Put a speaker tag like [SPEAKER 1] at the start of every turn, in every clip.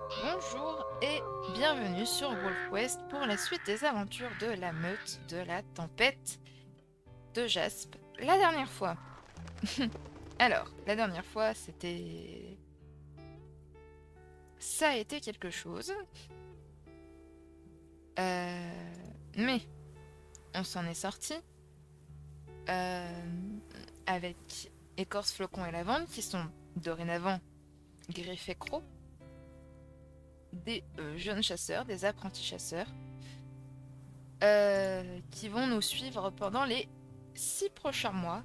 [SPEAKER 1] Bonjour et bienvenue sur WolfWest pour la suite des aventures de la meute de la tempête de Jaspe. La dernière fois. Alors, la dernière fois, c'était... Ça a été quelque chose. Mais on s'en est sorti avec Écorce, Flocon et Lavande qui sont dorénavant Griff et Croc, des jeunes chasseurs, des apprentis chasseurs, qui vont nous suivre pendant les 6 prochains mois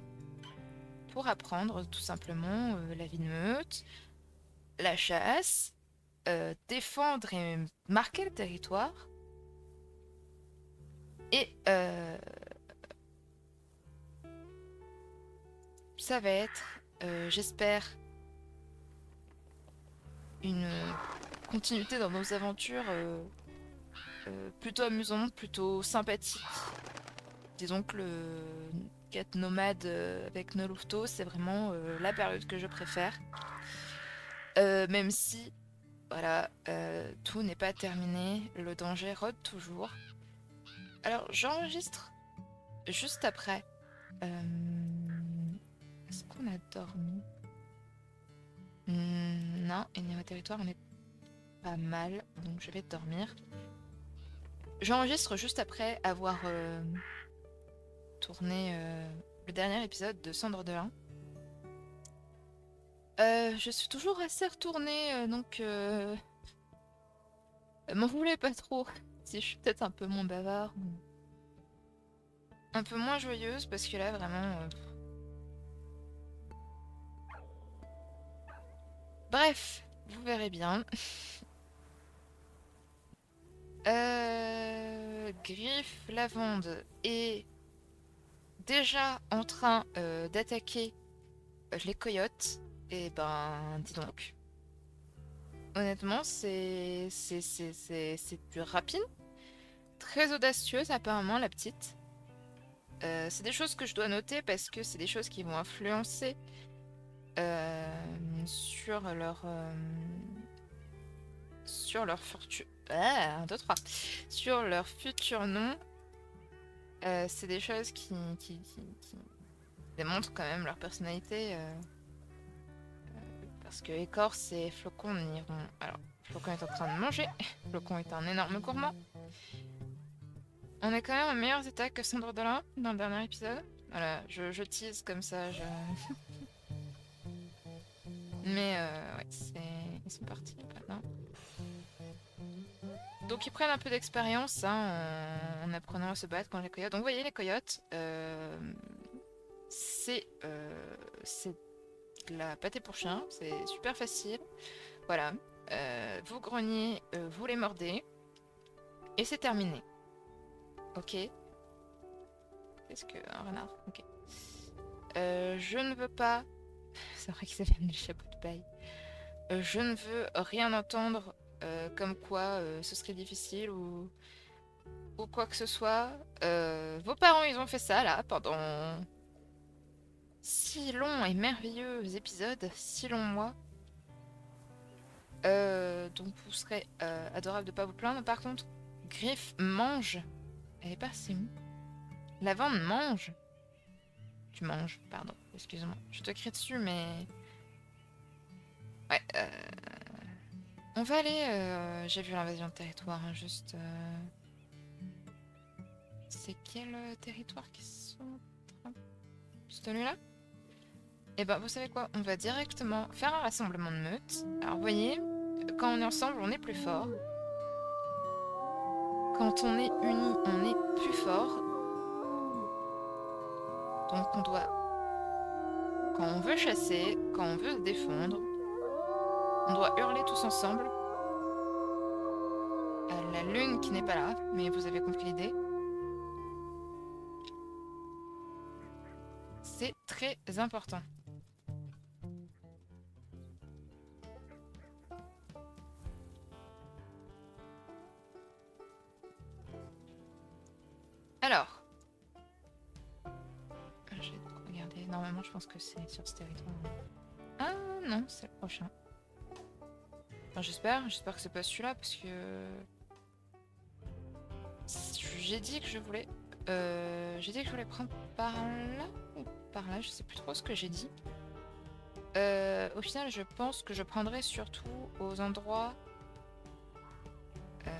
[SPEAKER 1] pour apprendre tout simplement la vie de meute, la chasse, défendre et marquer le territoire. Et ça va être, j'espère, une continuité dans nos aventures plutôt amusante, plutôt sympathique. Disons que le quête nomade avec Noloufto, c'est vraiment la période que je préfère. Même si, voilà, tout n'est pas terminé, le danger rôde toujours. Alors, j'enregistre juste après. Est-ce qu'on a dormi? Non, et niveau territoire, on est pas mal, donc je vais dormir. J'enregistre juste après avoir tourné le dernier épisode de Cendre de lin. Je suis toujours assez retournée, donc m'en voulez pas trop si je suis peut-être un peu moins bavarde, ou un peu moins joyeuse, parce que là, vraiment... Bref, vous verrez bien. Griffe Lavande est déjà en train d'attaquer les coyotes. Et ben, dis donc. Honnêtement, c'est du rapide. Très audacieuse, apparemment, la petite. C'est des choses que je dois noter parce que c'est des choses qui vont influencer sur leur futur... Ah, 1, 2, 3. Sur leur futur nom. C'est des choses qui démontrent quand même leur personnalité. Parce que Écorce et Flocon n'iront... Alors, Flocon est en train de manger. Flocon est un énorme gourmand. On est quand même en meilleurs état que Cendre de lin dans le dernier épisode. Voilà, je tease comme ça. Mais ouais, ils sont partis maintenant. Donc ils prennent un peu d'expérience hein, en apprenant à se battre contre les coyotes. Donc vous voyez les coyotes, c'est de la pâté pour chien, c'est super facile. Voilà, vous grognez, vous les mordez, et c'est terminé. Ok. Qu'est-ce que un renard? Ok. Je ne veux pas. C'est vrai qu'ils avaient le chapeau de paille. Je ne veux rien entendre comme quoi ce serait difficile ou quoi que ce soit. Vos parents, ils ont fait ça là pendant 6 longs et merveilleux épisodes, 6 longs mois. Donc vous serez adorable de pas vous plaindre. Par contre, Griff mange. Elle est pas si mou. Lavande mange. Tu manges, pardon, excuse-moi. Je te crie dessus, mais... Ouais, on va aller... J'ai vu l'invasion de territoire, hein, juste... C'est quel territoire qui sont... Celui-là? Eh ben, vous savez quoi? On va directement faire un rassemblement de meute. Alors, vous voyez, quand on est ensemble, on est plus fort. Quand on est unis, on est plus fort. Donc, on doit... Quand on veut chasser, quand on veut se défendre, on doit hurler tous ensemble. À la lune qui n'est pas là, mais vous avez compris l'idée. C'est très important. Alors, je vais regarder. Normalement, je pense que c'est sur ce territoire. Ah non, c'est le prochain. Enfin, j'espère que c'est pas celui-là parce que j'ai dit que je voulais, prendre par là ou par là, je sais plus trop ce que j'ai dit. Au final, je pense que je prendrai surtout aux endroits.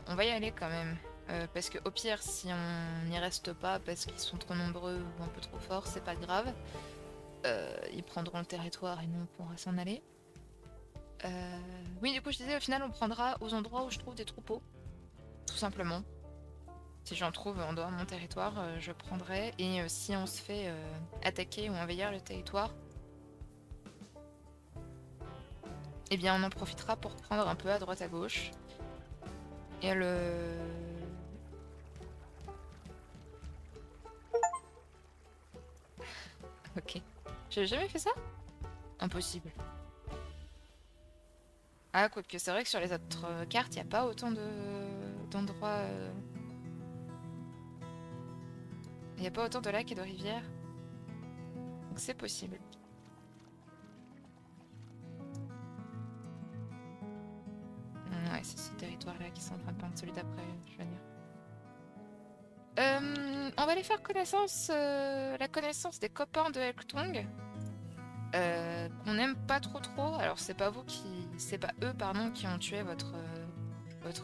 [SPEAKER 1] On va y aller quand même. Parce que au pire, si on n'y reste pas parce qu'ils sont trop nombreux ou un peu trop forts, c'est pas grave. Ils prendront le territoire et nous on pourra s'en aller. Oui, du coup, je disais, au final, on prendra aux endroits où je trouve des troupeaux, tout simplement. Si j'en trouve en dehors de mon territoire, je prendrai. Et si on se fait attaquer ou envahir le territoire, eh bien, on en profitera pour prendre un peu à droite à gauche. Et le... Ok. J'avais jamais fait ça? Impossible. Ah, quoique c'est vrai que sur les autres cartes, il n'y a pas autant d'endroits... Il n'y a pas autant de lacs et de rivières. Donc c'est possible. Ouais, c'est ce territoire-là qui sont en train de prendre celui d'après, je veux dire. On va aller faire connaissance, la connaissance des copains de Ektung. Qu'on n'aime pas trop trop. Alors c'est pas eux pardon qui ont tué votre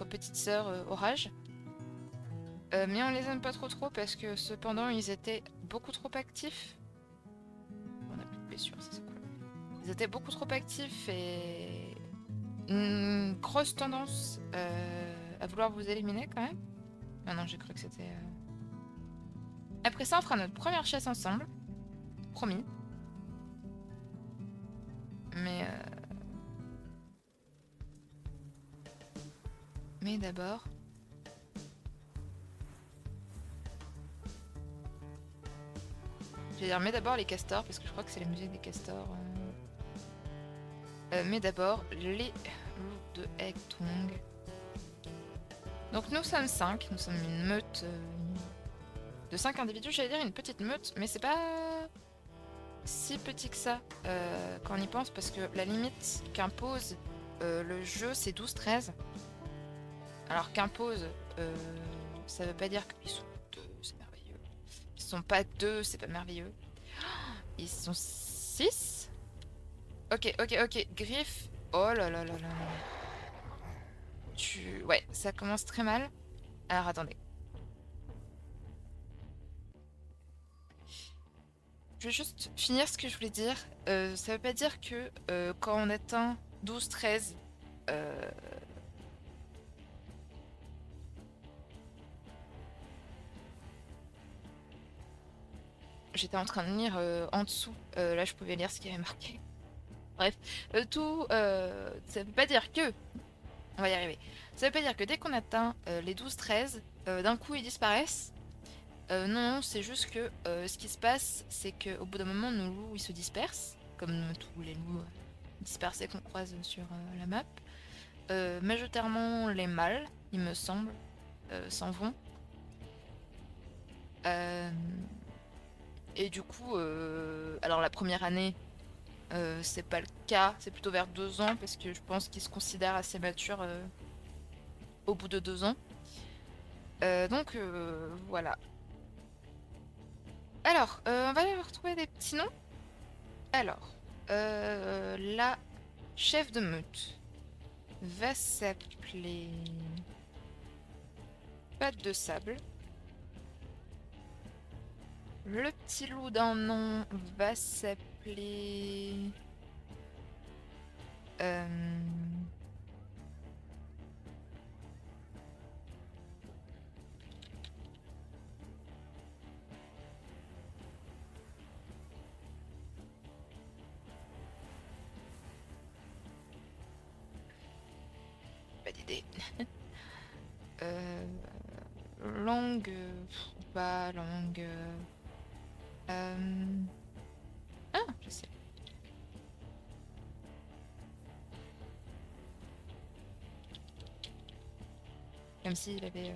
[SPEAKER 1] petite sœur Orage. Mais on les aime pas trop trop parce que cependant ils étaient beaucoup trop actifs. On a plus de blessures, ça c'est cool. Ils étaient beaucoup trop actifs et une grosse tendance à vouloir vous éliminer quand même. Ah non, j'ai cru que c'était. Après ça, on fera notre première chasse ensemble, promis. Mais d'abord. Je vais dire mais d'abord les castors parce que je crois que c'est la musique des castors. Mais d'abord les loups de Ektung. Donc nous sommes 5, nous sommes une meute de 5 individus, j'allais dire une petite meute, mais c'est pas si petit que ça quand on y pense parce que la limite qu'impose le jeu c'est 12-13. Alors qu'impose, ça veut pas dire qu'ils sont 2, c'est merveilleux. Ils sont pas 2, c'est pas merveilleux. Ils sont 6. Ok, ok, ok. Griff. Oh là là là là. Ouais, ça commence très mal. Alors attendez. Je vais juste finir ce que je voulais dire. Ça veut pas dire que quand on atteint 12-13, euh, j'étais en train de lire en dessous. Là, je pouvais lire ce qui avait marqué. Bref, ça veut pas dire que. On va y arriver. Ça veut pas dire que dès qu'on atteint les 12-13, d'un coup ils disparaissent. Non, c'est juste que ce qui se passe, c'est qu'au bout d'un moment, nos loups ils se dispersent, comme tous les loups dispersés qu'on croise sur la map. Majoritairement les mâles, il me semble, s'en vont. Euh, et du coup, alors la première année, c'est pas le cas, c'est plutôt vers 2 ans, parce que je pense qu'ils se considèrent assez matures au bout de 2 ans. Donc voilà. Alors, on va aller retrouver des petits noms. Alors, la chef de meute va s'appeler Patte de Sable. Le petit loup d'un nom va s'appeler... Pas d'idée. Langue... Pas langue... Ah, je sais. Comme s'il avait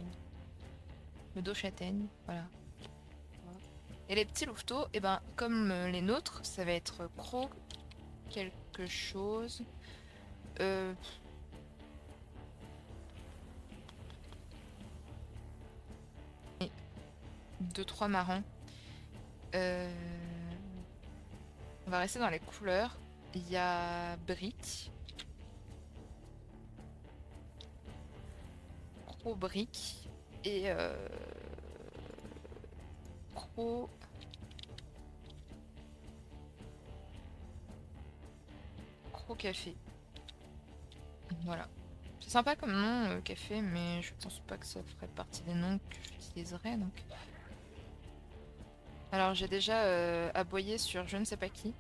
[SPEAKER 1] le dos châtaigne, voilà. Et les petits louveteaux, et ben, comme les nôtres, ça va être Croc quelque chose. 2-3 marrons. Euh, On va rester dans les couleurs. Il y a brique, gros brique et gros, gros café. Voilà. C'est sympa comme nom, café, mais je pense pas que ça ferait partie des noms que j'utiliserais. Donc. Alors j'ai déjà aboyé sur je ne sais pas qui,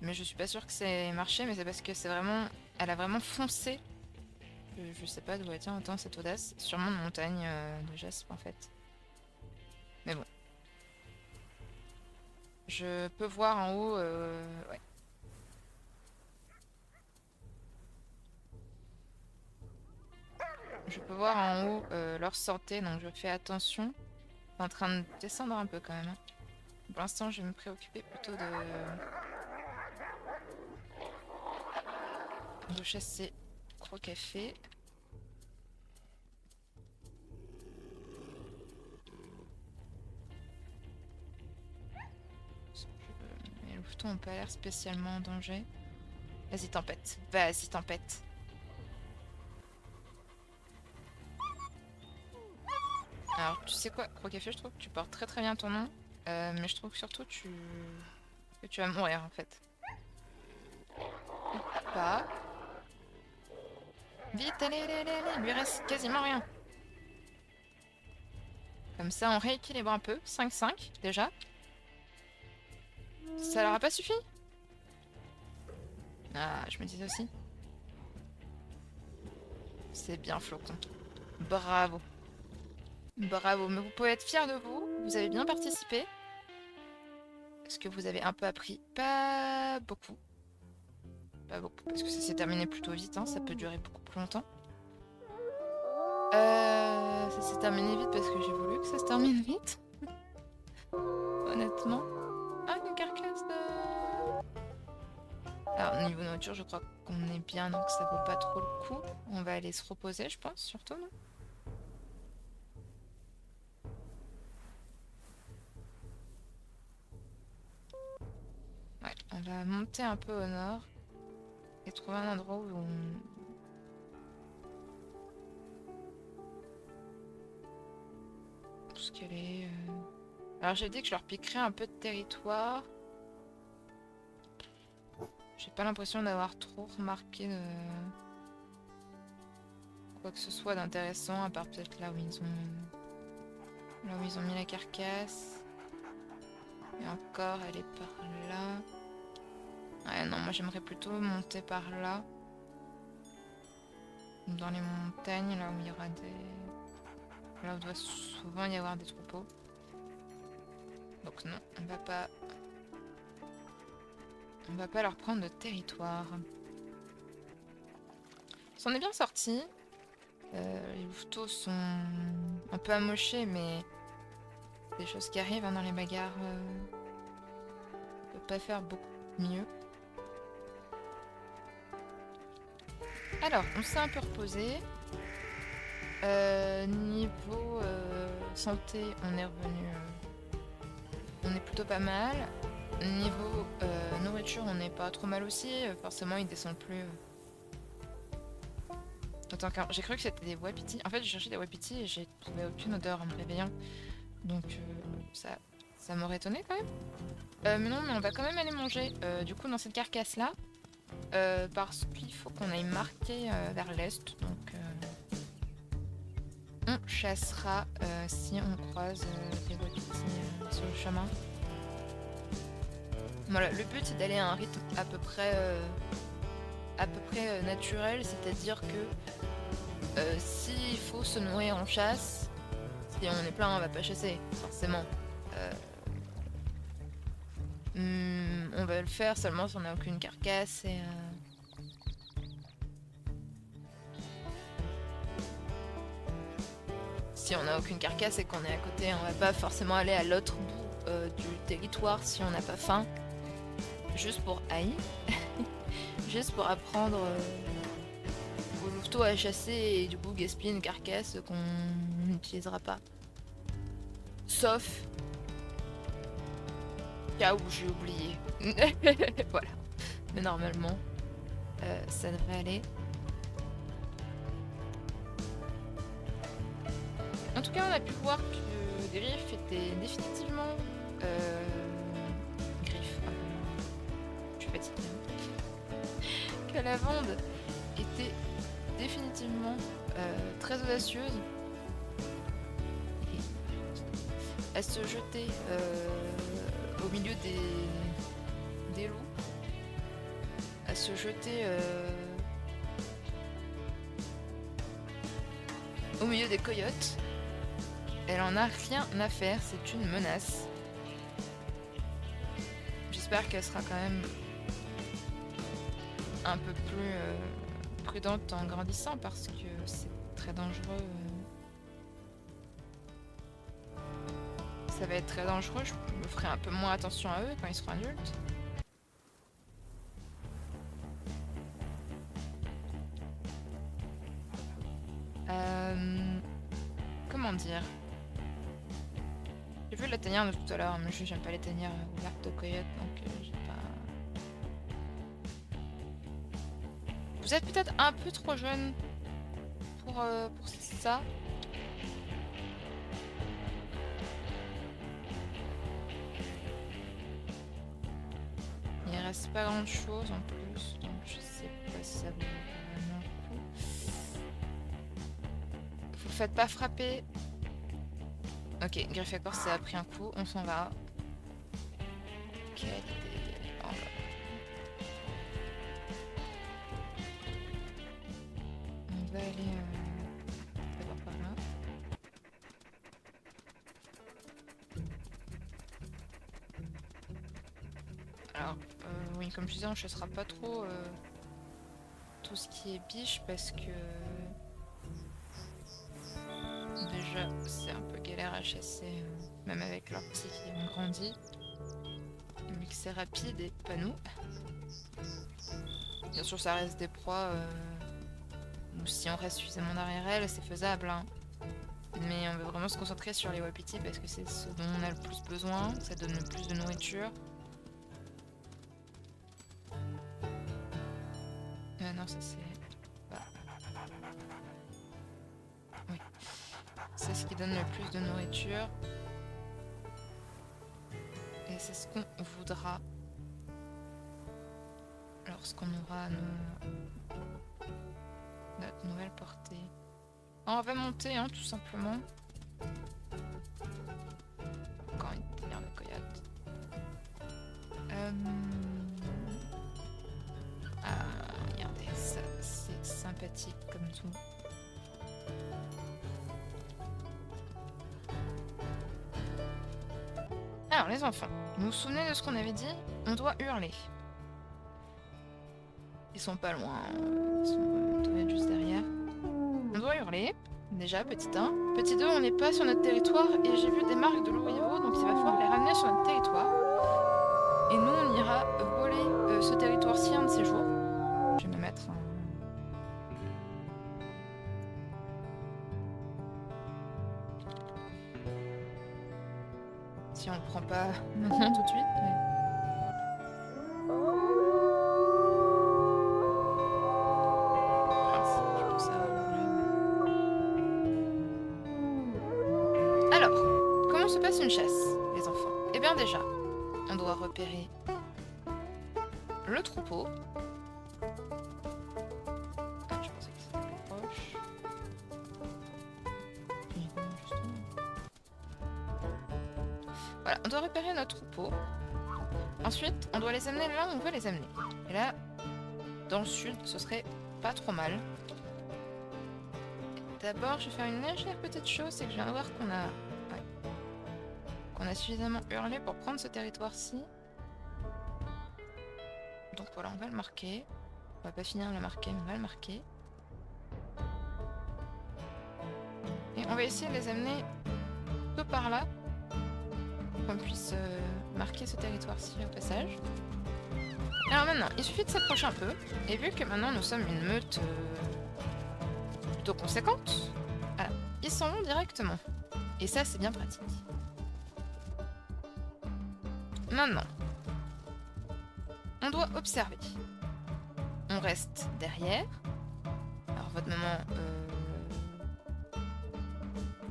[SPEAKER 1] mais je suis pas sûre que c'est marché, mais c'est parce que c'est vraiment, elle a vraiment foncé. Je sais pas d'où elle tient autant cette audace. Sûrement de montagne de jaspe en fait. Mais bon. Je peux voir en haut. Ouais. Je peux voir en haut leur santé, donc je fais attention. C'est en train de descendre un peu quand même, hein. Pour l'instant, je vais me préoccuper plutôt de chasser Gros Café. Mais les louvetons n'ont pas l'air spécialement en danger. Vas-y, tempête. Vas-y, tempête. Alors, tu sais quoi, Gros Café, je trouve que tu portes très très bien ton nom. Mais je trouve que surtout que tu vas mourir en fait. Pas. Vite, allez, allez, allez, allez. Il lui reste quasiment rien. Comme ça, on rééquilibre un peu. 5-5 déjà. Ça leur a pas suffi? Ah, je me disais aussi. C'est bien, Flocon. Bravo. Bravo. Mais vous pouvez être fiers de vous. Vous avez bien participé. Est-ce que vous avez un peu appris? Pas beaucoup. Pas beaucoup. Parce que ça s'est terminé plutôt vite. Hein. Ça peut durer beaucoup plus longtemps. Ça s'est terminé vite parce que j'ai voulu que ça se termine vite. Honnêtement. Ah, une carcasse de... Alors, niveau nourriture, je crois qu'on est bien, donc ça vaut pas trop le coup. On va aller se reposer, je pense, surtout, non? Ouais, on va monter un peu au nord et trouver un endroit où ce qu'elle est. Alors, j'ai dit que je leur piquerais un peu de territoire. J'ai pas l'impression d'avoir trop remarqué quoi que ce soit d'intéressant, à part peut-être là où ils ont mis la carcasse. Et encore, elle est par là. Ouais, non, moi j'aimerais plutôt monter par là. Dans les montagnes, là où il y aura des... Là où doit souvent y avoir des troupeaux. Donc non, on va pas... On va pas leur prendre de territoire. On s'en est bien sorti. Les louveteaux sont un peu amochés, mais... Des choses qui arrivent hein, dans les bagarres. On peut pas faire beaucoup mieux. Alors, on s'est un peu reposé. Niveau santé, on est revenu. On est plutôt pas mal. Niveau nourriture, on n'est pas trop mal aussi. Forcément, ils descendent plus. Autant j'ai cru que c'était des wapitis. En fait, j'ai cherché des wapitis et j'ai trouvé aucune odeur en me réveillant. Donc, ça m'aurait étonné quand même. Mais non, mais on va quand même aller manger du coup dans cette carcasse-là. Parce qu'il faut qu'on aille marquer vers l'est. Donc, on chassera si on croise des wapitis sur le chemin. Voilà, le but c'est d'aller à un rythme à peu près naturel, c'est-à-dire que s'il faut se nourrir en chasse, si on est plein on va pas chasser, forcément. On va le faire seulement si on n'a aucune carcasse et... Si on n'a aucune carcasse et qu'on est à côté, on va pas forcément aller à l'autre bout du territoire si on n'a pas faim. Juste pour haïr. Juste pour apprendre aux louveteaux à chasser et du coup gaspiller une carcasse qu'on n'utilisera pas. Sauf cas où j'ai oublié. Voilà. Mais normalement, ça devrait aller. En tout cas, on a pu voir que Griff était définitivement... Griff. Je suis fatiguée. Que la Lavande était définitivement très audacieuse. Elle se jetait au milieu des loups. Elle se jetait au milieu des coyotes. Elle en a rien à faire, c'est une menace. J'espère qu'elle sera quand même un peu plus prudente en grandissant parce que c'est très dangereux. Ça va être très dangereux, je me ferai un peu moins attention à eux quand ils seront adultes. Comment dire? J'ai vu la tanière de tout à l'heure, mais j'aime pas les tanières ouvertes de coyotes, donc j'ai pas... Vous êtes peut-être un peu trop jeune pour ça. Il reste pas grand chose en plus, donc je sais pas si ça vaut vraiment le coup. Vous le faites pas frapper. Ok, Griff et Corse, ça a pris un coup, on s'en va. Quelle idée. Oh là. On va aller d'abord par là. Alors, oui, comme je disais, on chassera pas trop tout ce qui est biche parce que déjà c'est un peu galère à chasser, même avec leurs petits qui ont grandi. Vu que c'est rapide et pas nous. Bien sûr, ça reste des proies. Ou si on reste suffisamment derrière elle, c'est faisable. Hein. Mais on veut vraiment se concentrer sur les wapitis parce que c'est ce dont on a le plus besoin. Ça donne le plus de nourriture. Non, ça c'est... Oui. C'est ce qui donne le plus de nourriture. Et c'est ce qu'on voudra lorsqu'on aura notre nouvelle portée. On va monter, hein, tout simplement. Encore une tanière de coyote. Ah, regardez, ça c'est sympathique comme tout. Alors les enfants, vous vous souvenez de ce qu'on avait dit? On doit hurler. Ils sont pas loin, ils sont tout juste derrière. On doit hurler, déjà, petit 1. Petit 2, on n'est pas sur notre territoire et j'ai vu des marques de loups rivaux, donc il va falloir les ramener sur notre territoire. Et nous, on ira voler ce territoire-ci un de ces jours. Je vais me mettre un... Si on le prend pas maintenant tout de suite, mais... Alors, comment se passe une chasse, les enfants? Eh bien déjà, on doit repérer le troupeau. Ah, je pensais que c'était plus proche. Voilà, on doit repérer notre troupeau. Ensuite, on doit les amener là où on veut les amener. Et là, dans le sud, ce serait pas trop mal. D'abord, je vais faire une légère petite chose, c'est que je viens de voir qu'on a... Ouais, qu'on a suffisamment hurlé pour prendre ce territoire-ci. Donc voilà, on va le marquer. On va pas finir de le marquer, mais on va le marquer. Et on va essayer de les amener plutôt par là. Pour qu'on puisse marquer ce territoire-ci au passage. Alors maintenant, il suffit de s'approcher un peu. Et vu que maintenant nous sommes une meute plutôt conséquente, voilà, ils s'en vont directement. Et ça, c'est bien pratique. Maintenant, on doit observer. On reste derrière. Alors votre maman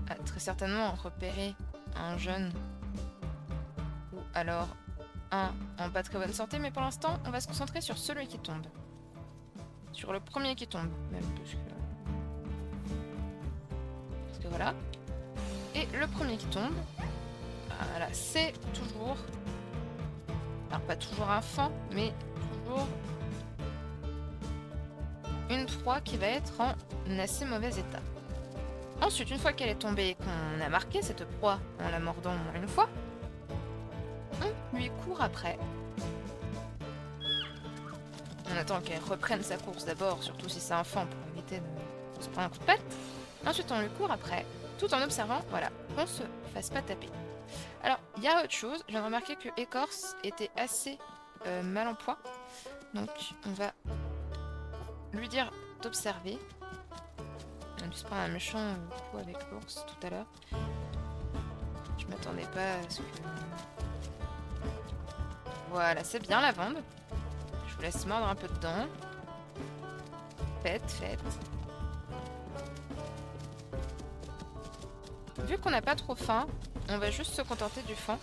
[SPEAKER 1] a très certainement repéré un jeune ou alors un en pas très bonne santé, mais pour l'instant, on va se concentrer sur celui qui tombe. Sur le premier qui tombe, même, parce que voilà. Et le premier qui tombe, voilà, c'est toujours... Alors pas toujours un fan, mais toujours une proie qui va être en assez mauvais état. Ensuite, une fois qu'elle est tombée et qu'on a marqué cette proie en la mordant au moins une fois, on lui court après. On attend qu'elle reprenne sa course d'abord, surtout si c'est un fan, pour éviter de se prendre un coup de patte. Ensuite, on lui court après, tout en observant, voilà, qu'on se fasse pas taper. Alors, il y a autre chose, je viens de remarquer que Écorce était assez mal en point, donc on va lui dire d'observer. On a dû se prendre un méchant coup avec l'ours tout à l'heure. Je m'attendais pas à ce que... Voilà, c'est bien la lavande. Je vous laisse mordre un peu dedans. Faites. Vu qu'on n'a pas trop faim, on va juste se contenter du fond.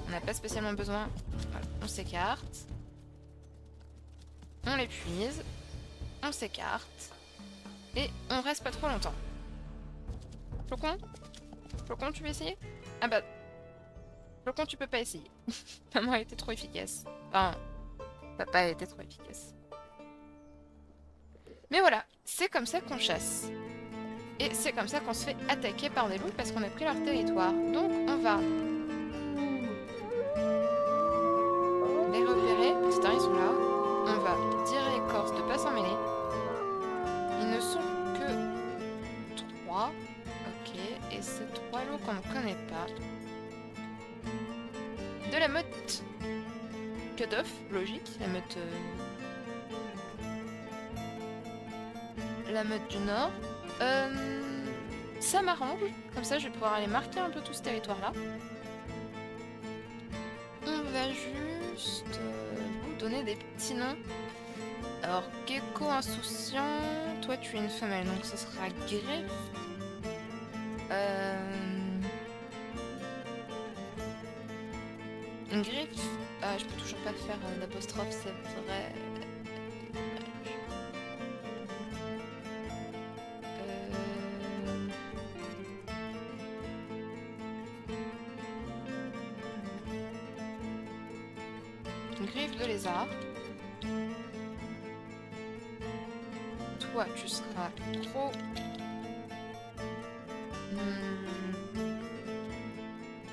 [SPEAKER 1] On n'a pas spécialement besoin. Voilà, on s'écarte. On l'épuise. On s'écarte. Et on reste pas trop longtemps. Flocon, tu veux essayer? Ah bah... Flocon, tu peux pas essayer. Maman a été trop efficace. Enfin, papa a été trop efficace. Mais voilà, c'est comme ça qu'on chasse. Et c'est comme ça qu'on se fait attaquer par des loups parce qu'on a pris leur territoire. Donc on va les repérer. Petit ils sont là. On va dire à Écorce de pas s'en mêler. Ils ne sont que 3. Ok, et c'est 3 loups qu'on ne connaît pas. De la meute cut-off, logique. La meute du Nord. Ça m'arrange. Comme ça, je vais pouvoir aller marquer un peu tout ce territoire-là. On va juste vous donner des petits noms. Alors, Gecko insouciant. Toi, tu es une femelle, donc ce sera Griffe. Une griffe. Ah, je peux toujours pas faire l'apostrophe, c'est vrai. Une griffe de lézard. Toi, tu seras trop...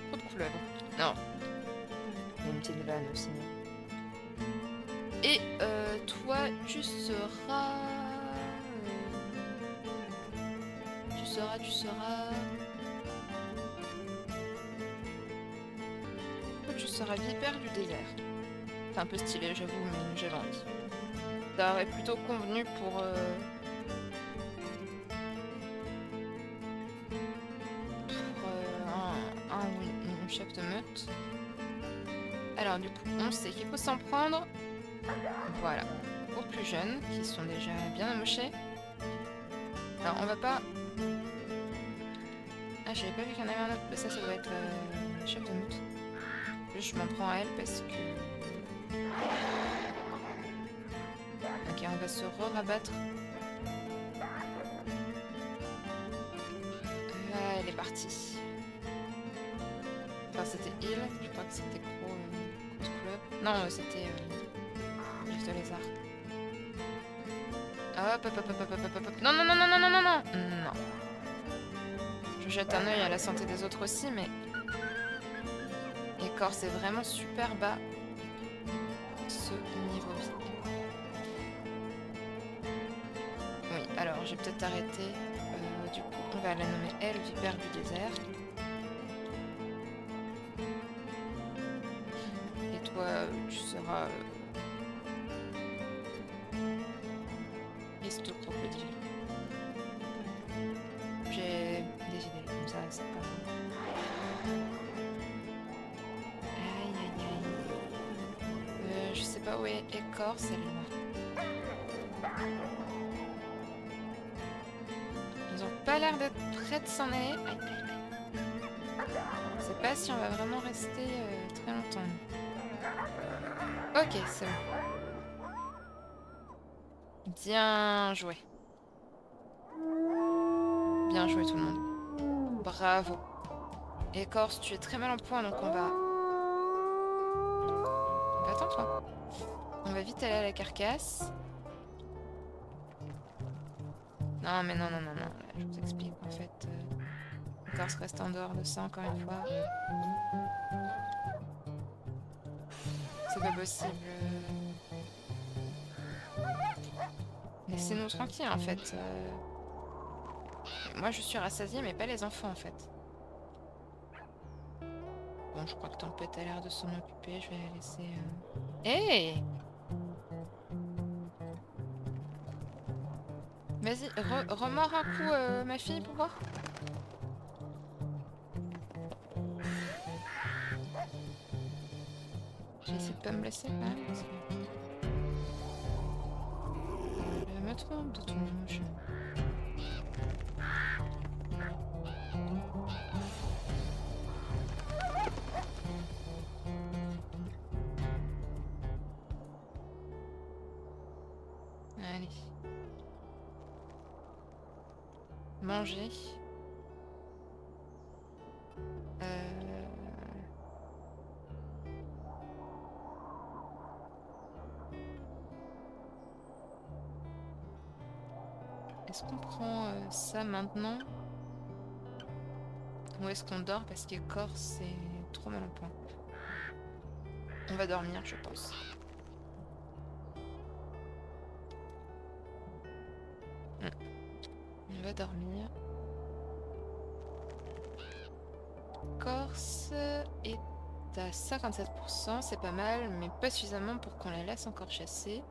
[SPEAKER 1] Trop de couleuvres. Non. Il y a une petite vanne aussi. Et toi, tu seras... Tu seras... Toi, tu seras vipère du désert. C'est un peu stylé, j'avoue, mais j'avais envie. Ça aurait plutôt convenu pour... un ou une chef de meute. Alors du coup, on sait qu'il faut s'en prendre, voilà, aux plus jeunes, qui sont déjà bien amochés. Alors on va pas... Ah, j'avais pas vu qu'il y en avait un autre, ça doit être le chef de meute. Juste, je m'en prends à elle parce que... Ok, on va se re-rabattre. Là, elle est partie. Enfin, c'était il, je crois que c'était Grosse Club. Non, c'était Griffe de lézard. Hop. Non. Non. Je jette un œil à la santé des autres aussi, mais... Écorce est vraiment super bas. Ce niveau vie. Oui, alors, j'ai peut-être arrêté. Du coup, on va la nommer elle, vipère du désert. Et toi, tu seras... Reste crocodile. J'ai des idées comme ça, c'est pas... Aïe. Chloé et Corse, elle. Ils ont pas l'air d'être prêts de s'en aller. Aïe, aïe, aïe. Je sais pas si on va vraiment rester très longtemps. Ok, c'est bon. Bien joué. Bien joué tout le monde. Bravo. Et Corse, tu es très mal en point, donc on va... Bah, attends toi. On va vite aller à la carcasse. Non mais non, non, non, non. Là, je vous explique. En fait, Corse reste en dehors de ça encore une fois. C'est pas possible. Laissez-nous tranquilles en fait. Moi je suis rassasiée mais pas les enfants en fait. Bon je crois que Tempête a l'air de s'en occuper, je vais la laisser... Hey! Vas-y, remords un coup ma fille pour voir. J'ai essayé de pas me blesser quand même parce que... Je me trompe de touche. Allez. Manger. Est-ce qu'on prend ça maintenant? Ou est-ce qu'on dort parce que Corse c'est trop mal en point? On va dormir je pense. On va dormir. Corse est à 57%, c'est pas mal, mais pas suffisamment pour qu'on la laisse encore chasser.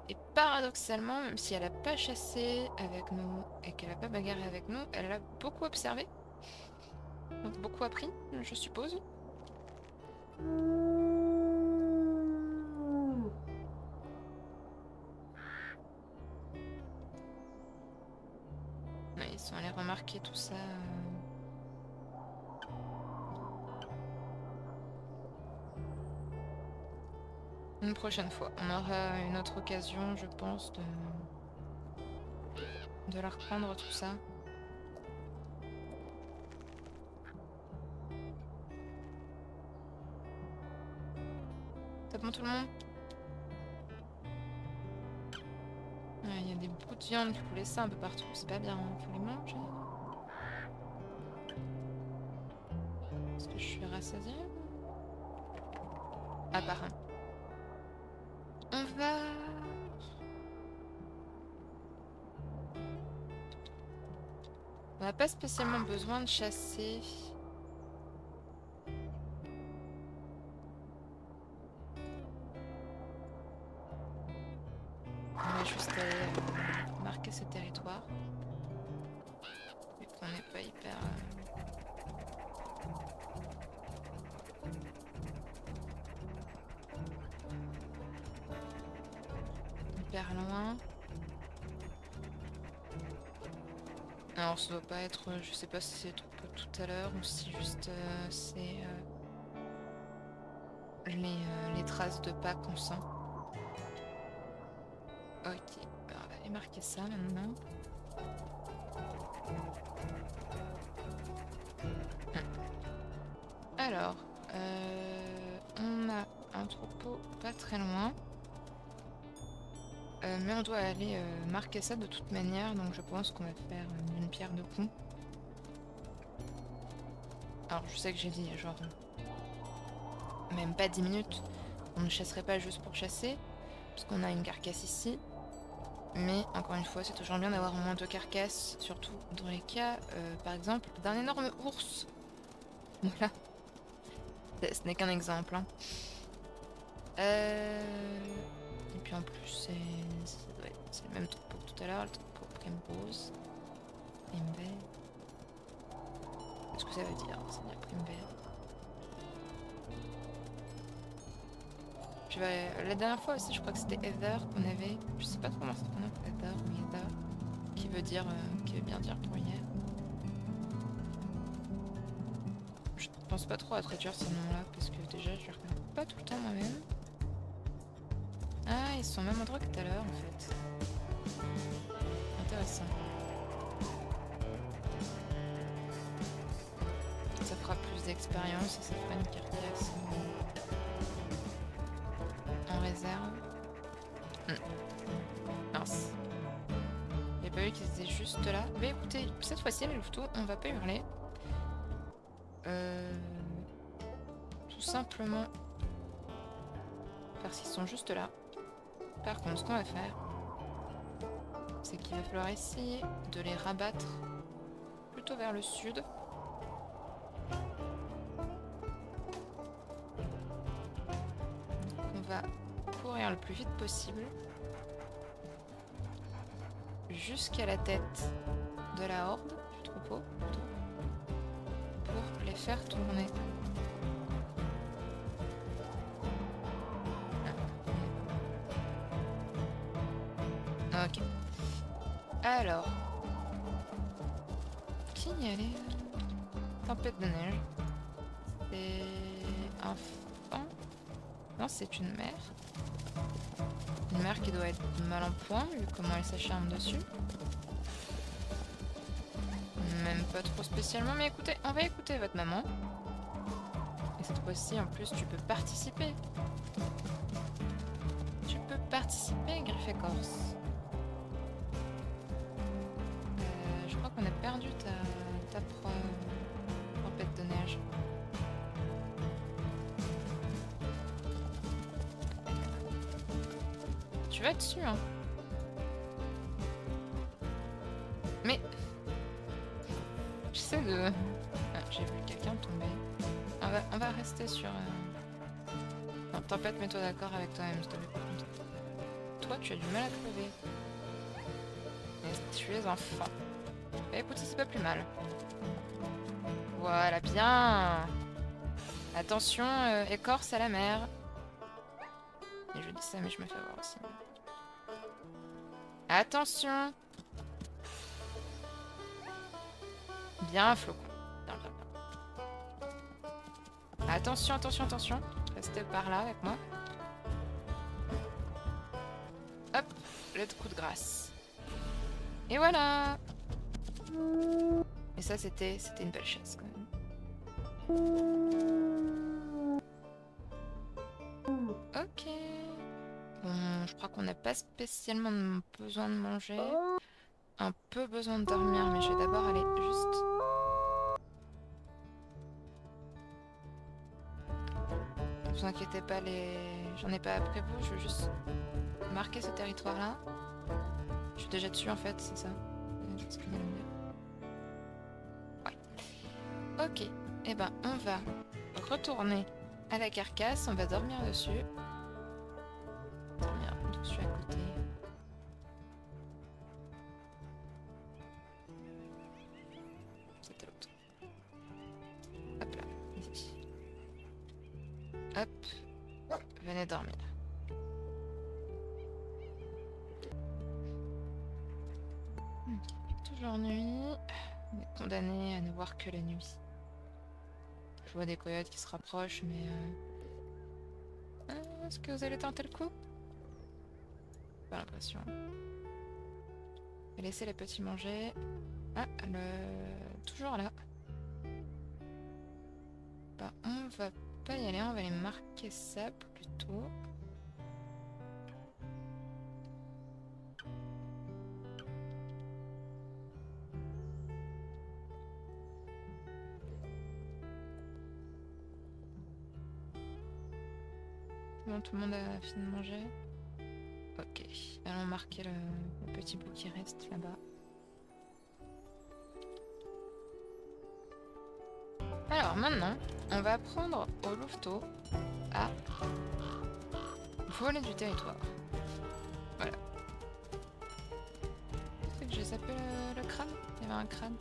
[SPEAKER 1] Et paradoxalement, même si elle a pas chassé avec nous et qu'elle a pas bagarré avec nous, elle a beaucoup observé. Donc beaucoup appris, je suppose. Ouais, ils sont allés remarquer tout ça. Une prochaine fois. On aura une autre occasion, je pense, de leur reprendre tout ça. C'est bon tout le monde? Il y a des bouts de viande qui coulaient ça un peu partout, c'est pas bien, hein. Faut les manger. Est-ce que je suis rassasiée? Apparemment. On va... On n'a pas spécialement besoin de chasser. On va juste aller marquer ce territoire. Vu qu'on n'est pas hyper... hyper loin. Alors ça doit pas être... Je sais pas si c'est tout à l'heure ou si juste c'est les traces de pas qu'on sent. Ok, alors, on va aller marquer ça maintenant. Alors, on a un troupeau pas très loin. Mais on doit aller marquer ça de toute manière, donc je pense qu'on va faire une pierre de coups. Alors je sais que j'ai dit genre même pas 10 minutes, on ne chasserait pas juste pour chasser, parce qu'on a une carcasse ici. Mais encore une fois, c'est toujours bien d'avoir au moins 2 carcasses, surtout dans les cas, par exemple, d'un énorme ours. Voilà. Ce n'est qu'un exemple. Hein. Et puis en plus, c'est le même troupeau que tout à l'heure, le troupeau Primrose. Primber. Qu'est-ce que ça veut dire? Ça veut dire Primber. Puis la dernière fois aussi, je crois que c'était Heather qu'on avait. Je sais pas trop comment ça se prononce, Heather ou Heather, qui veut bien dire bruyère. Je pense pas trop à traduire ces noms-là parce que déjà je les reconnais pas tout le temps moi-même. Ah, ils sont au même endroit que tout à l'heure en fait. Intéressant. Ça fera plus d'expérience et ça fera une carcasse en réserve. Mince. J'ai pas vu qu'ils étaient juste là. Mais écoutez, cette fois-ci les louveteaux, on va pas hurler. Tout simplement parce qu'ils sont juste là. Par contre, ce qu'on va faire, c'est qu'il va falloir essayer de les rabattre plutôt vers le sud. On va courir le plus vite possible jusqu'à la tête de la horde, du troupeau, pour les faire tourner. Ok. Alors. Qui y allait? Tempête de neige. C'est un fan? Non, c'est une mère. Une mère qui doit être mal en point, vu comment elle s'acharne dessus. Même pas trop spécialement, mais écoutez, on va écouter votre maman. Et cette fois-ci, en plus, tu peux participer. Tu peux participer, Griffe Écorce. Je crois qu'on a perdu ta tempête de neige. Tu vas dessus, hein. Mais... J'essaie de... Ah, j'ai vu quelqu'un tomber. On va rester sur... Non, tempête, mets-toi d'accord avec toi-même, s'il te plaît, par contre. Toi, tu as du mal à te lever. Et tu es un fan. Bah écoutez, c'est pas plus mal. Voilà, bien. Attention, écorce à la mer. Et je dis ça, mais je me fais avoir aussi. Attention. Bien, Flocon. Bien, bien, bien. Attention, attention, attention. Restez par là avec moi. Hop, le coup de grâce. Et voilà. Et ça, c'était une belle chasse, quand même. Ok. Bon, je crois qu'on n'a pas spécialement besoin de manger. Un peu besoin de dormir, mais je vais d'abord aller juste... Ne vous inquiétez pas, j'en ai pas après vous, je veux juste marquer ce territoire-là. Je suis déjà dessus en fait, c'est ça. C'est ce qu'il vient de me dire. Ouais. Ok, et ben on va retourner à la carcasse, on va dormir dessus. Dormir dessus à côté. C'était l'autre. Hop là, ici. Hop, venez dormir. Toujours nuit. On est condamné à ne voir que la nuit. Je vois des coyotes qui se rapprochent, mais... Est-ce que vous allez tenter le coup? Pas l'impression. Et laisser les petits manger. Ah, toujours là. Bah, on va pas y aller, on va aller marquer ça plutôt. Bon, tout le monde a fini de manger. Ok, allons marquer le petit bout qui reste là-bas. Alors maintenant, on va apprendre au louveteau à voler du territoire. Voilà. C'est que j'ai zappé le crâne. Il y avait un crâne.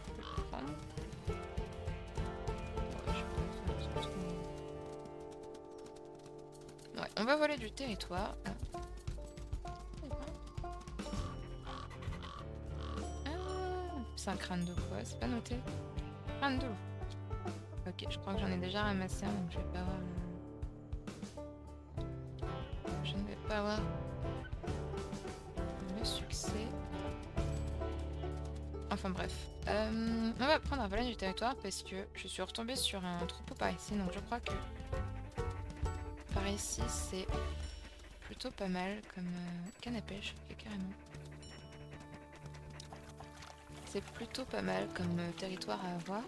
[SPEAKER 1] Je vais le prendre. Ouais, je vais prendre On va voler du territoire. C'est un crâne de quoi? C'est pas noté? Crâne de loup. Ok, je crois que j'en ai déjà ramassé un, donc je vais pas avoir je ne vais pas avoir le succès. Enfin bref. On va prendre un volet du territoire parce que je suis retombée sur un troupeau par ici, donc je crois que par ici c'est plutôt pas mal comme canne à pêche, ok, carrément. C'est plutôt pas mal comme territoire à avoir.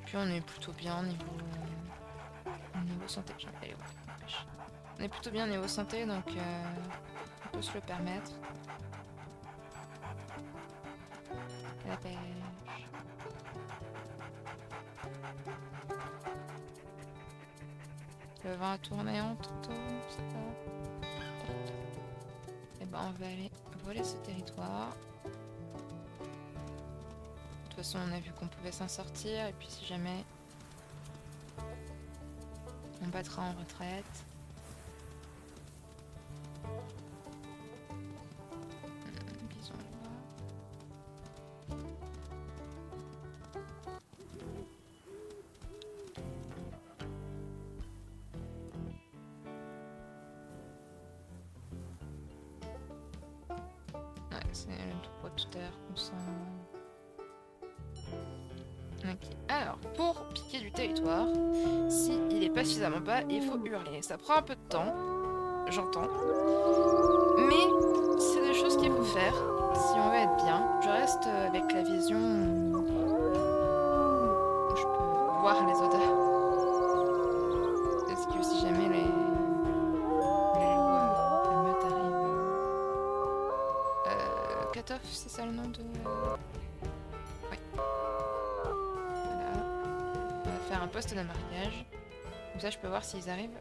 [SPEAKER 1] Puis on est plutôt bien niveau santé. J'ai envie d'aller voir la pêche. On est plutôt bien niveau santé, donc on peut se le permettre. La pêche. Le vent a tourné en tantôt, c'est pas. Et ben on va aller voler ce territoire. De toute façon on a vu qu'on pouvait s'en sortir, et puis si jamais on battra en retraite. Bison là. Ouais, c'est le troupeau tout à l'heure qu'on sent. Ok. Alors, pour piquer du territoire, si il est pas suffisamment bas, il faut hurler. Ça prend un peu de temps, j'entends. Mais c'est des choses qu'il faut faire si on veut être bien. Je reste avec la vision où je peux voir les odeurs. Parce que si jamais les loups, les meutes arrivent. Cut-off, c'est ça le nom de. Oui. Voilà. On va faire un poste de marquage. Comme ça, je peux voir s'ils arrivent.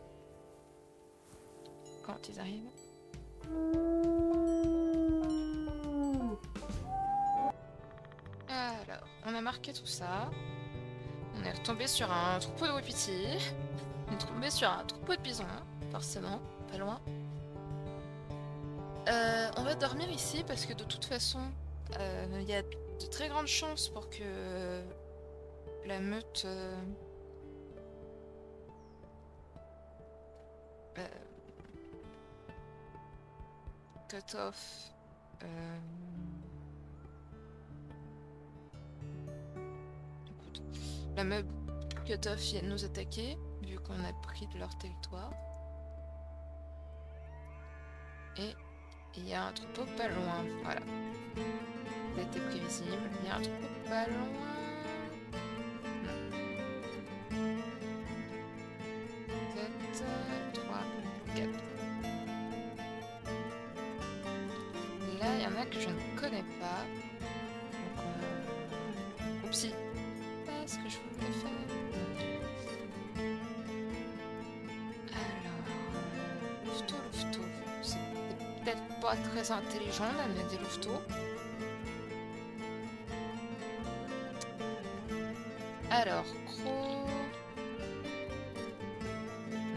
[SPEAKER 1] Quand ils arrivent. Alors, on a marqué tout ça. On est retombé sur un troupeau de wapiti. On est tombé sur un troupeau de bisons, forcément, pas loin. On va dormir ici parce que de toute façon, il y a de très grandes chances pour que la meute cut off. Écoute, la meute cut off vienne nous attaquer vu qu'on a pris de leur territoire. Et il y a un troupeau pas loin, voilà. Ça a été prévisible. Il y a un troupeau pas loin. 7, 3, 4. Là, il y en a que je ne connais pas. Donc, oupsie. Ah, ce que je voulais faire. Alors, louveteau. C'est peut-être pas très intelligent d'amener des louveteaux. Alors, croc.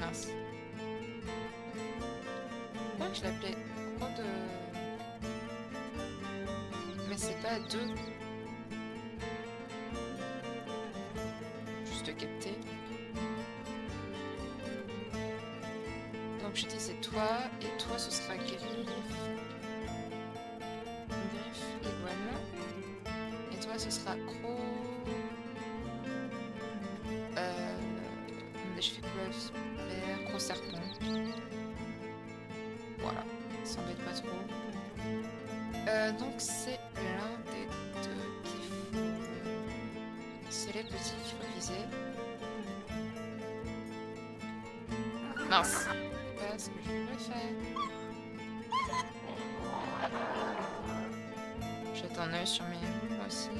[SPEAKER 1] Mince. Pourquoi je l'appelais croc de. Mais c'est pas deux. Juste capter. Donc je disais toi, et toi ce sera griffe. Griffe igual. Et toi ce sera croc. Je fais quoi? Super, gros serpent. Voilà, ça s'embête pas trop. Donc c'est l'un des deux qu'il faut. C'est les petits qu'il faut viser. Mince, c'est pas ce que je voulais faire. Jette un œil sur mes loups moi aussi.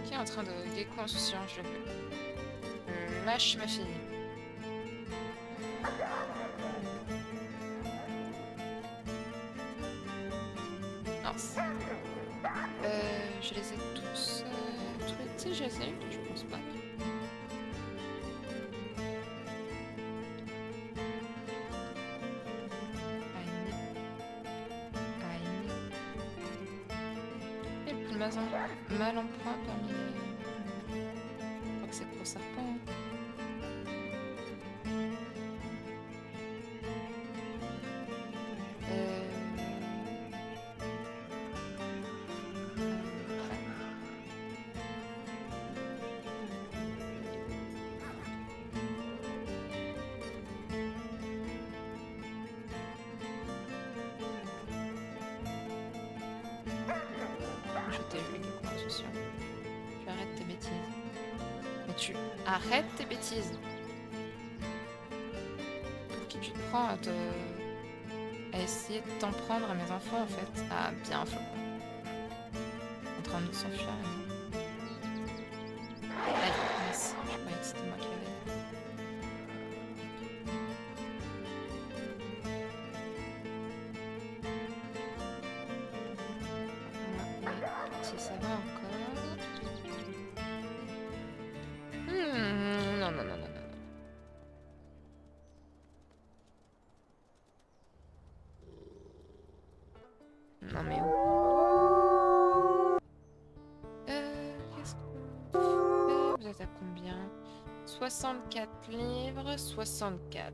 [SPEAKER 1] Qui est en train de gecko insouciant, je l'ai vu. Lâche ma fille. Mince. Je les ai tous Si j'essaie, je pense pas. Aïe. Aïe. Et le plus mal en point parmi les... Je crois que c'est Gros Serpent. Hein. Je t'ai vu, je suis sûre. Tu arrêtes tes bêtises. Mais tu arrêtes tes bêtises. Pour qui tu te prends à essayer de t'en prendre à mes enfants en fait? Ah bien Flocon. En train de s'enfuir. Aïe, mince. Je croyais que c'était moi qui l'avais. Si ça va encore. Non, non, non, non, non. Non mais où? Qu'est-ce qu'on fait? Vous êtes à combien? 64 livres, 64.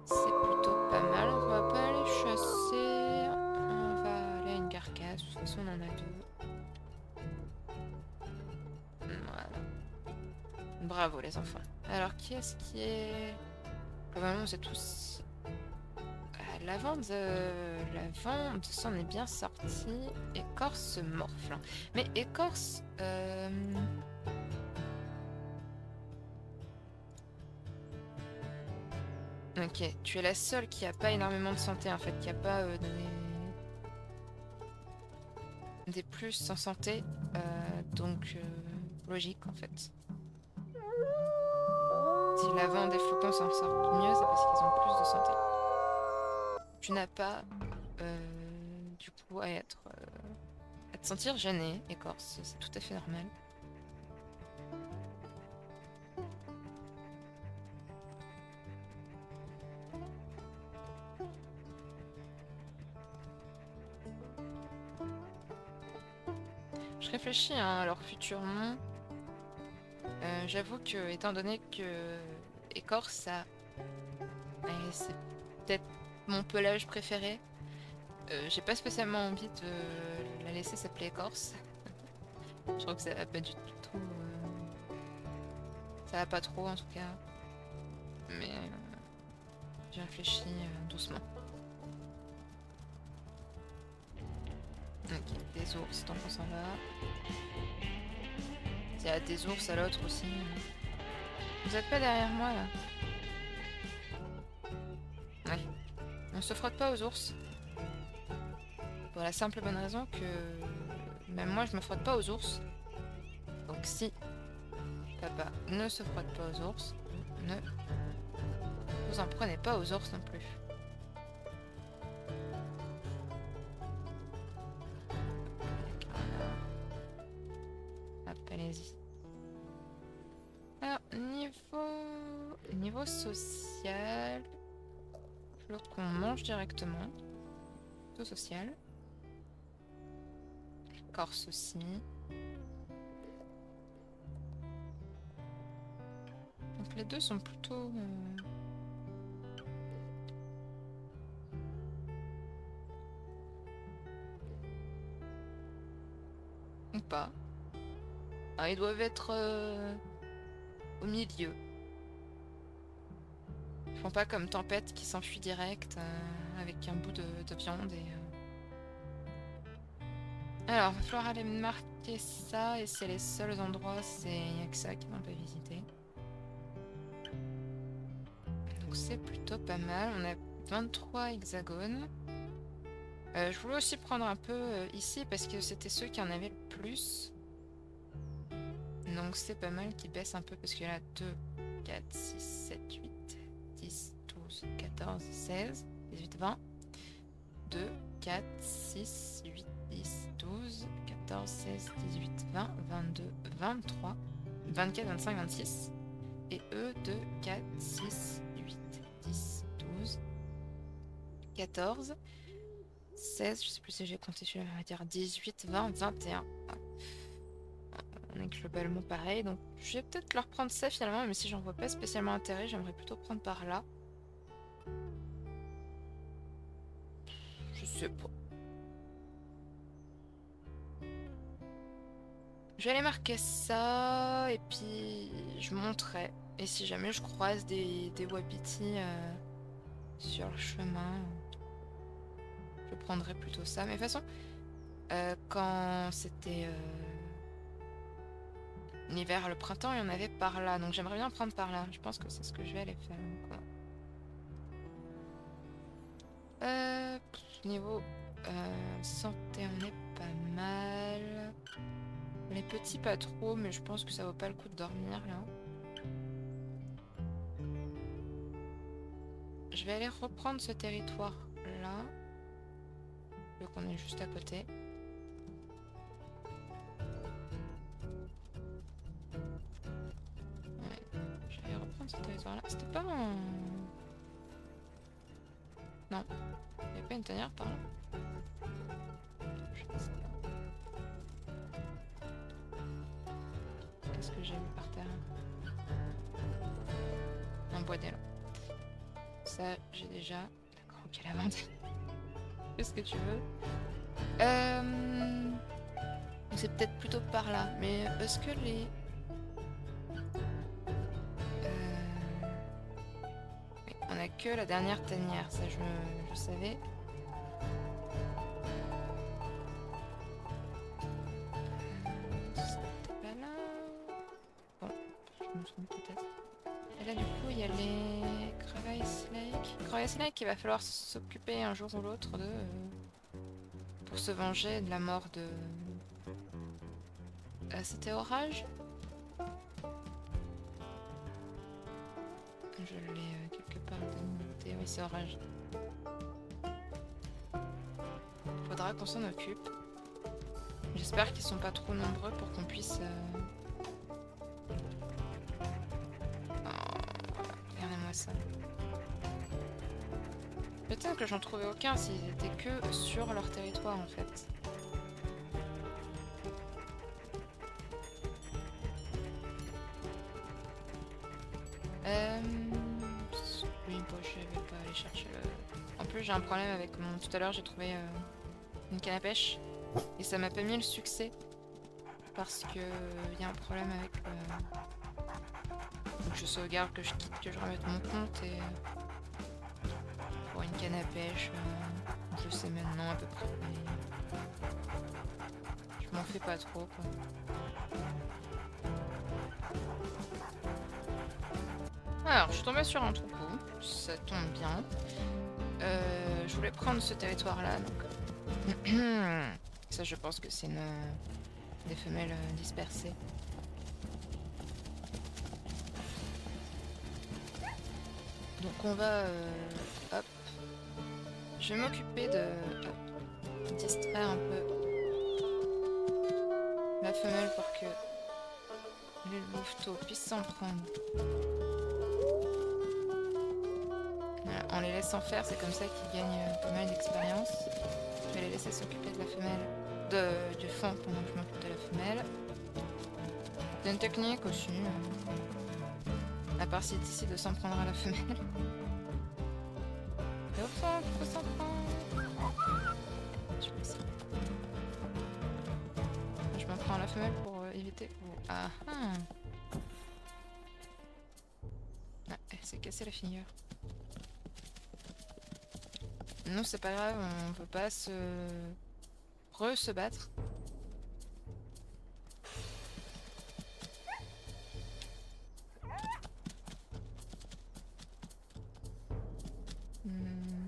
[SPEAKER 1] C'est plutôt pas mal. On va pas aller chasser. On va aller à une carcasse. De toute façon, on en a deux. Voilà. Bravo les enfants. Alors qui est-ce qui est... Probablement c'est tous... La vente, s'en est bien sortie. Écorce morfle. Mais écorce... Ok, tu es la seule qui a pas énormément de santé en fait, qui a pas des plus en santé. Donc logique en fait. Si la vente des flocons s'en sort mieux, c'est parce qu'ils ont plus de santé. Tu n'as pas du coup à te sentir gêné, écorce, c'est tout à fait normal. Je réfléchis hein, à leur futur nom. J'avoue que, étant donné que écorce, ça, c'est peut-être mon pelage préféré. J'ai pas spécialement envie de la laisser s'appeler écorce. Je trouve que ça va pas du tout. Ça va pas trop en tout cas. Mais j'ai réfléchi doucement. Ok, des ours, tant qu'on s'en va. Il y a des ours à l'autre aussi. Vous êtes pas derrière moi là? Ouais. On se frotte pas aux ours. Pour la simple bonne raison que même moi je me frotte pas aux ours. Donc si papa ne se frotte pas aux ours, ne vous en prenez pas aux ours non plus. Hop, allez-y. Alors, niveau social, l'autre qu'on mange directement. Plutôt social. Corse aussi. Donc les deux sont plutôt... Ou pas. Ah, ils doivent être au milieu. Ils font pas comme Tempête qui s'enfuit direct avec un bout de viande et... Alors, il va falloir aller marquer ça et c'est les seuls endroits, il n'y a que ça qu'ils n'ont pas visité. Donc c'est plutôt pas mal. On a 23 hexagones. Je voulais aussi prendre un peu ici parce que c'était ceux qui en avaient le plus. Donc c'est pas mal qu'ils baissent un peu parce qu'il y en a 2, 4, 6, 7, 8, 10, 12, 14, 16, 18, 20. 2, 4, 6, 8, 10, 12, 14, 16, 18, 20, 22, 23, 24, 25, 26. Et eux, 2, 4, 6, 8, 10, 12, 14, 16, je sais plus si j'ai compté celui-là, on va dire 18, 20, 21. On est globalement pareil, donc je vais peut-être leur prendre ça finalement, mais si j'en vois pas spécialement intérêt, j'aimerais plutôt prendre par là. Je sais pas. Je vais aller marquer ça, et puis je monterai. Et si jamais je croise des wapitis sur le chemin, je prendrai plutôt ça. Mais de toute façon, quand c'était l'hiver, le printemps, il y en avait par là. Donc j'aimerais bien prendre par là. Je pense que c'est ce que je vais aller faire. Niveau santé, on est pas mal. Les petits pas trop, mais je pense que ça vaut pas le coup de dormir là. Je vais aller reprendre ce territoire là, vu qu'on est juste à côté. Ouais, je vais reprendre ce territoire là. C'était pas un... Non, il n'y a pas une tanière par là. Je sais pas. Qu'est-ce que j'ai vu par terre? Un bois d'élan. Ça, j'ai déjà. D'accord, ok, la vente. Qu'est-ce que tu veux? C'est peut-être plutôt par là, mais est-ce que les... On a que la dernière tanière, ça je savais. C'était pas là. Bon, je me trompe peut-être. Et là du coup il y a les Crevice Lake. Crevice Lake, il va falloir s'occuper un jour ou l'autre de... pour se venger de la mort de... C'était Orage? Je l'ai quelque part noté. Oui, c'est Orage. Faudra qu'on s'en occupe. J'espère qu'ils sont pas trop nombreux pour qu'on puisse... Oh, regardez-moi ça. Peut-être que j'en trouvais aucun s'ils étaient que sur leur territoire en fait. Oui, bon, je vais pas aller chercher le... En plus, j'ai un problème avec mon... Tout à l'heure, j'ai trouvé une canne à pêche. Et ça m'a pas mis le succès. Parce que y a un problème avec... Donc je sauvegarde, que je quitte, que je remette mon compte et... Pour une canne à pêche, je sais maintenant à peu près. Mais... Je m'en fais pas trop, quoi. Alors, je suis tombée sur un troupeau, ça tombe bien. Je voulais prendre ce territoire-là, donc... Ça, je pense que c'est des femelles dispersées. Donc on va... hop. Je vais m'occuper de... hop, distraire un peu la femelle pour que les louveteaux puissent s'en prendre. Voilà, en les laissant faire, c'est comme ça qu'ils gagnent pas mal d'expérience. Je vais les laisser s'occuper de la femelle, du fond pendant que je m'occupe de la femelle. C'est une technique aussi, à part si d'ici de s'en prendre à la femelle. Et au fond, il faut s'en prendre. Je m'en prends à la femelle pour éviter. Ah ah. Ah, elle s'est cassée la figure. Non, c'est pas grave, on peut pas se battre.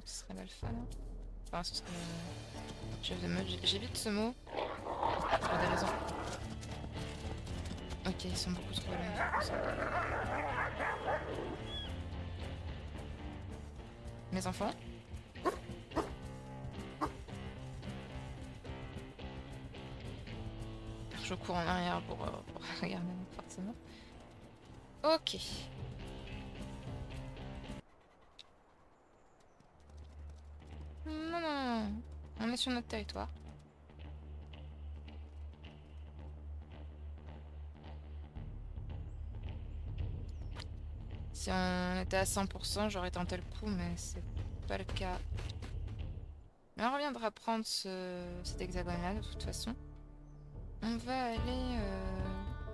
[SPEAKER 1] Ce serait l'alpha là. Enfin, ce serait le chef de meute. J'évite ce mot pour des raisons. Ok, ils sont beaucoup trop là. Mes enfants. beaucoup en arrière pour regarder forcément. Ok. Non, non, non. On est sur notre territoire. Si on était à 100%, j'aurais tenté le coup, mais c'est pas le cas. Mais on reviendra prendre cet hexagone-là de toute façon. On va aller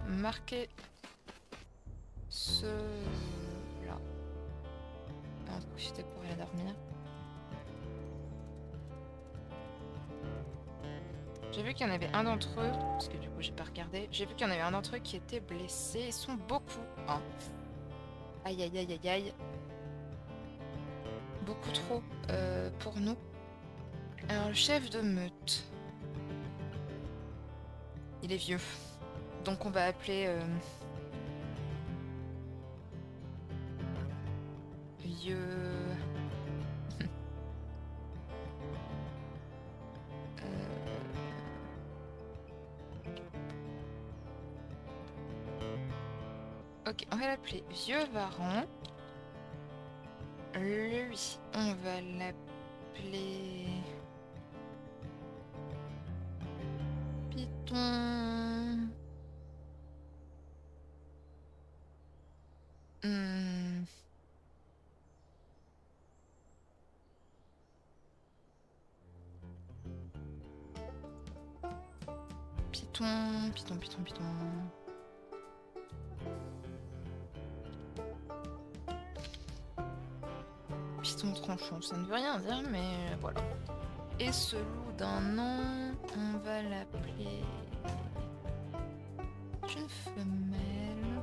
[SPEAKER 1] marquer ce là. On va en profiter pour aller dormir. J'ai vu qu'il y en avait un d'entre eux, parce que du coup j'ai pas regardé. J'ai vu qu'il y en avait un d'entre eux qui était blessé. Ils sont beaucoup. Hein. Aïe aïe aïe aïe aïe. Beaucoup trop pour nous. Alors le chef de meute. Il est vieux. Donc on va appeler vieux. Ok, on va l'appeler Vieux Varan. Lui, on va l'appeler Python. Hmm. Python, Python, Python, Python. Python tranchant, ça ne veut rien dire, mais voilà. Et ce loup d'un an, on va l'appeler une femelle.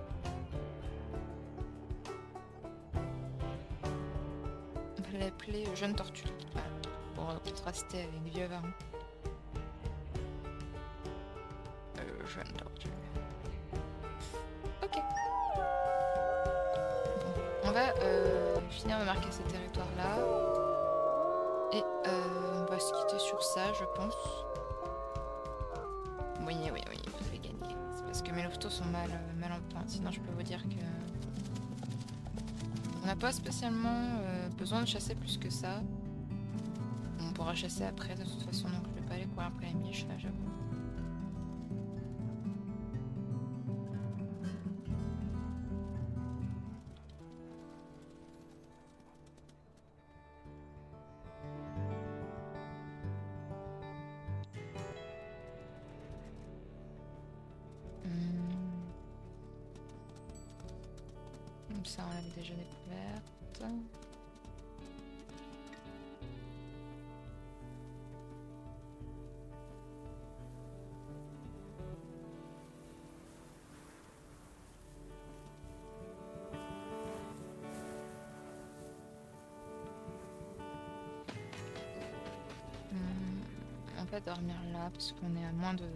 [SPEAKER 1] On va l'appeler jeune tortue. Voilà, pour contraster avec vieux varan. Jeune tortue. Ok. Bon, on va finir de marquer ce territoire-là. Et on va se quitter sur ça, je pense. Oui, oui, oui, vous avez gagné. C'est parce que mes louveteaux sont mal en point. Sinon, je peux vous dire que on n'a pas spécialement besoin de chasser plus que ça. On pourra chasser après de toute façon, donc je vais pas aller courir après les miches là, j'avoue. Ça, on l'avait déjà découverte. On va dormir là parce qu'on est à moins de...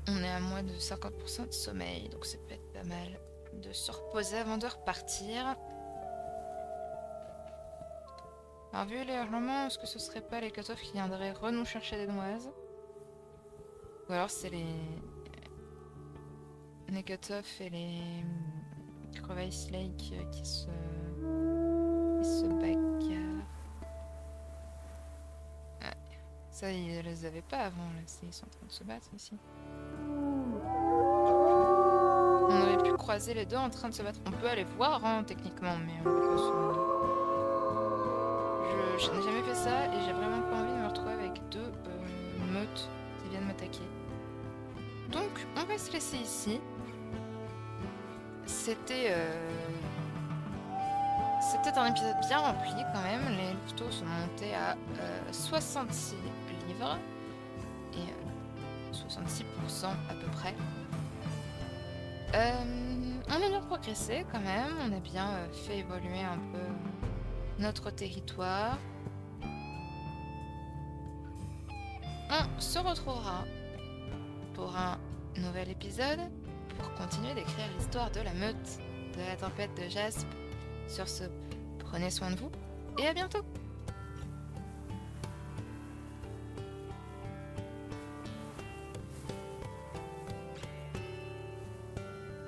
[SPEAKER 1] On est à moins de 50% de sommeil, donc ça peut être pas mal de se reposer avant de repartir. Alors vu les hurlements, est-ce que ce serait pas les cut-off qui viendraient nous chercher des noises? Ou alors c'est les cut-off et les crevailles slake qui se bagarrent. Ah, ça ils les avaient pas avant, là, ils sont en train de se battre ici. On aurait pu croiser les deux en train de se battre. On peut aller voir, hein, techniquement, mais on peut je n'ai jamais fait ça et j'ai vraiment pas envie de me retrouver avec deux meutes qui viennent m'attaquer. Donc, on va se laisser ici. C'était un épisode bien rempli quand même. Les louveteaux sont montés à 66 livres et 66% à peu près. On a bien progressé quand même, on a bien fait évoluer un peu notre territoire. On se retrouvera pour un nouvel épisode pour continuer d'écrire l'histoire de la meute de la tempête de Jaspe. Sur ce, prenez soin de vous et à bientôt!